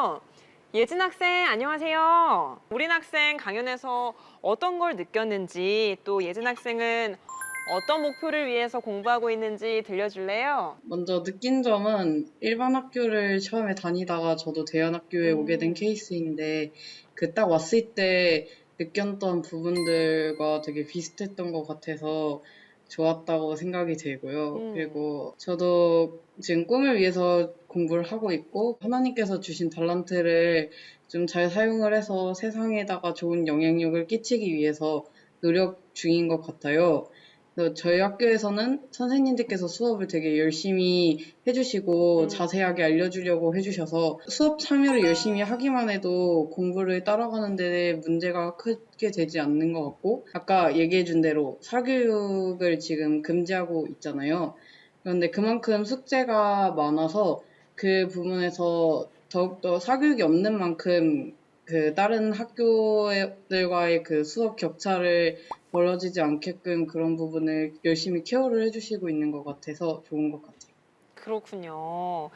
예진 학생 안녕하세요. 우린 학생 강연에서 어떤 걸 느꼈는지 또 예진 학생은 어떤 목표를 위해서 공부하고 있는지 들려줄래요? 먼저 느낀 점은 일반 학교를 처음에 다니다가 저도 대안학교에 오게 된 케이스인데 그 딱 왔을 때 느꼈던 부분들과 되게 비슷했던 것 같아서 좋았다고 생각이 들고요. 그리고 저도 지금 꿈을 위해서 공부를 하고 있고 하나님께서 주신 달란트를 좀 잘 사용을 해서 세상에다가 좋은 영향력을 끼치기 위해서 노력 중인 것 같아요. 그래서 저희 학교에서는 선생님들께서 수업을 되게 열심히 해주시고 자세하게 알려주려고 해주셔서 수업 참여를 열심히 하기만 해도 공부를 따라가는 데 문제가 크게 되지 않는 것 같고 아까 얘기해준 대로 사교육을 지금 금지하고 있잖아요. 그런데 그만큼 숙제가 많아서 그 부분에서 더욱더 사교육이 없는 만큼 그 다른 학교들과의 그 수업 격차를 벌어지지 않게끔 그런 부분을 열심히 케어를 해주시고 있는 것 같아서 좋은 것 같아요. 그렇군요.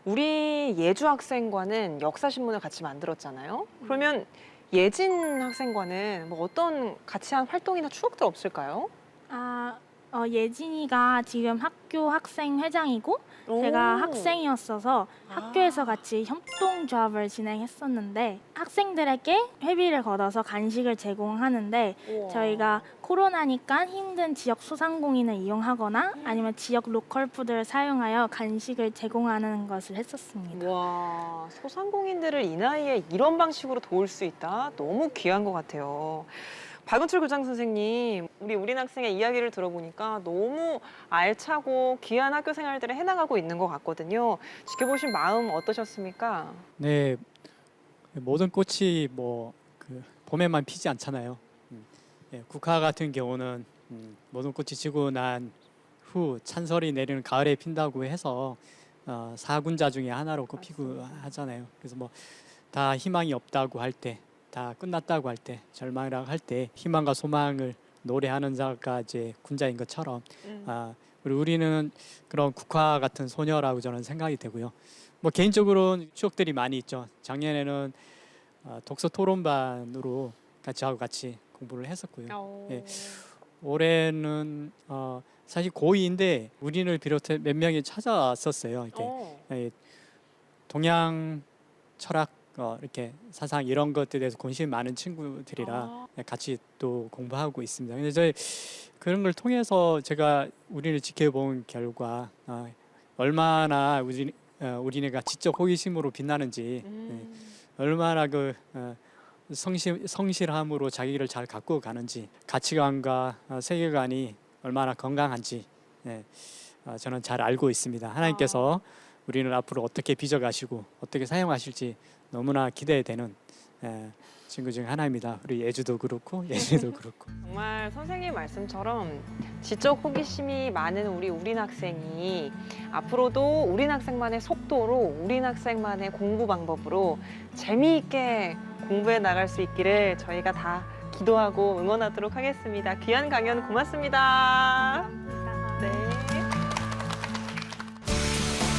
우리 예주 학생과는 역사신문을 같이 만들었잖아요. 그러면 예진 학생과는 뭐 어떤 같이 한 활동이나 추억들 없을까요? 예진이가 지금 학교 학생회장이고 제가 학생이었어서 학교에서 같이 협동조합을 진행했었는데 학생들에게 회비를 걷어서 간식을 제공하는데 저희가 코로나니까 힘든 지역 소상공인을 이용하거나 아니면 지역 로컬 푸드를 사용하여 간식을 제공하는 것을 했었습니다. 와, 소상공인들을 이 나이에 이런 방식으로 도울 수 있다? 너무 귀한 것 같아요. 박은철 교장 선생님, 우린 학생의 이야기를 들어보니까 너무 알차고 귀한 학교 생활들을 해나가고 있는 것 같거든요. 지켜보신 마음 어떠셨습니까? 네, 모든 꽃이 그 봄에만 피지 않잖아요. 국화 같은 경우는 모든 꽃이 지고 난 후 찬설이 내리는 가을에 핀다고 해서 사군자 중에 하나로 꼽히고 하잖아요. 그래서 다 희망이 없다고 할 때, 다 끝났다고 할 때, 절망이라고 할 때 희망과 소망을 노래하는 자가 이제 군자인 것처럼 우리는 그런 국화 같은 소녀라고 저는 생각이 되고요. 개인적으로는 추억들이 많이 있죠. 작년에는 독서 토론반으로 같이 공부를 했었고요. 예, 올해는 사실 고2인데 우리를 비롯해 몇 명이 찾아왔었어요. 이렇게 동양 철학 이렇게 사상 이런 것들에 대해서 관심이 많은 친구들이라 같이 또 공부하고 있습니다. 근데 저희 그런 걸 통해서 제가 우리를 지켜본 결과 얼마나 우리네가 지적 호기심으로 빛나는지 얼마나 그 성실함으로 자기를 잘 갖고 가는지 가치관과 세계관이 얼마나 건강한지 저는 잘 알고 있습니다. 하나님께서 우리는 앞으로 어떻게 빚어가시고 어떻게 사용하실지 너무나 기대되는 친구 중 하나입니다. 우리 예주도 그렇고 예준이도 그렇고. 정말 선생님 말씀처럼 지적 호기심이 많은 우리 우린 학생이 앞으로도 우린 학생만의 속도로 우린 학생만의 공부 방법으로 재미있게 공부해 나갈 수 있기를 저희가 다 기도하고 응원하도록 하겠습니다. 귀한 강연 고맙습니다. 네.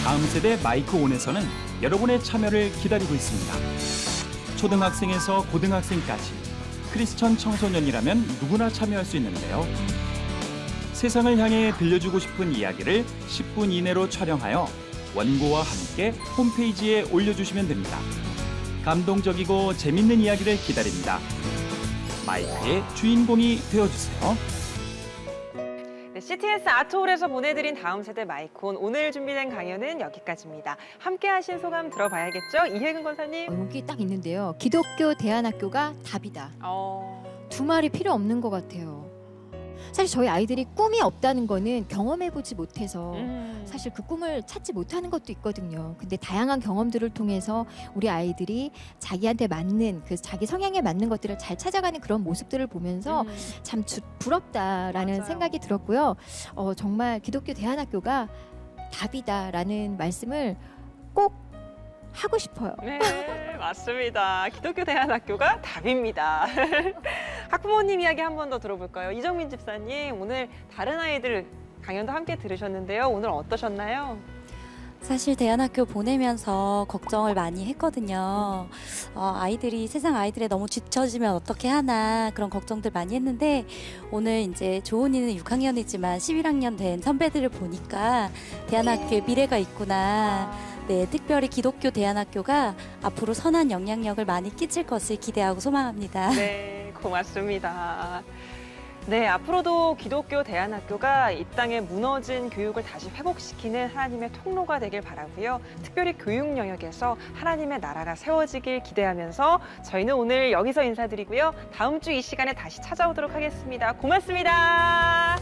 다음 세대 마이크온에서는 여러분의 참여를 기다리고 있습니다. 초등학생에서 고등학생까지 크리스천 청소년이라면 누구나 참여할 수 있는데요. 세상을 향해 들려주고 싶은 이야기를 10분 이내로 촬영하여 원고와 함께 홈페이지에 올려주시면 됩니다. 감동적이고 재밌는 이야기를 기다립니다. 마이크의 주인공이 되어주세요. 네, CTS 아트홀에서 보내드린 다음 세대 마이콘 오늘 준비된 강연은 여기까지입니다. 함께 하신 소감 들어봐야겠죠? 이혜근 권사님. 여기 딱 있는데요. 기독교 대안학교가 답이다. 두 말이 필요 없는 것 같아요. 사실 저희 아이들이 꿈이 없다는 거는 경험해보지 못해서 사실 그 꿈을 찾지 못하는 것도 있거든요. 근데 다양한 경험들을 통해서 우리 아이들이 자기한테 맞는 그 자기 성향에 맞는 것들을 잘 찾아가는 그런 모습들을 보면서 참 부럽다라는 맞아요. 생각이 들었고요. 정말 기독교 대안학교가 답이다라는 말씀을 꼭 하고 싶어요. 네, 맞습니다. 기독교 대안학교가 답입니다. 학부모님 이야기 한 번 더 들어볼까요? 이정민 집사님, 오늘 다른 아이들 강연도 함께 들으셨는데요. 오늘 어떠셨나요? 사실 대안학교 보내면서 걱정을 많이 했거든요. 세상 아이들에 너무 뒤처지면 어떻게 하나 그런 걱정들 많이 했는데 오늘 이제 조은이는 6학년이지만 11학년 된 선배들을 보니까 대안학교에 미래가 있구나. 네, 특별히 기독교 대안학교가 앞으로 선한 영향력을 많이 끼칠 것을 기대하고 소망합니다. 네, 고맙습니다. 네, 앞으로도 기독교 대안학교가 이 땅에 무너진 교육을 다시 회복시키는 하나님의 통로가 되길 바라고요. 특별히 교육 영역에서 하나님의 나라가 세워지길 기대하면서 저희는 오늘 여기서 인사드리고요. 다음 주 이 시간에 다시 찾아오도록 하겠습니다. 고맙습니다.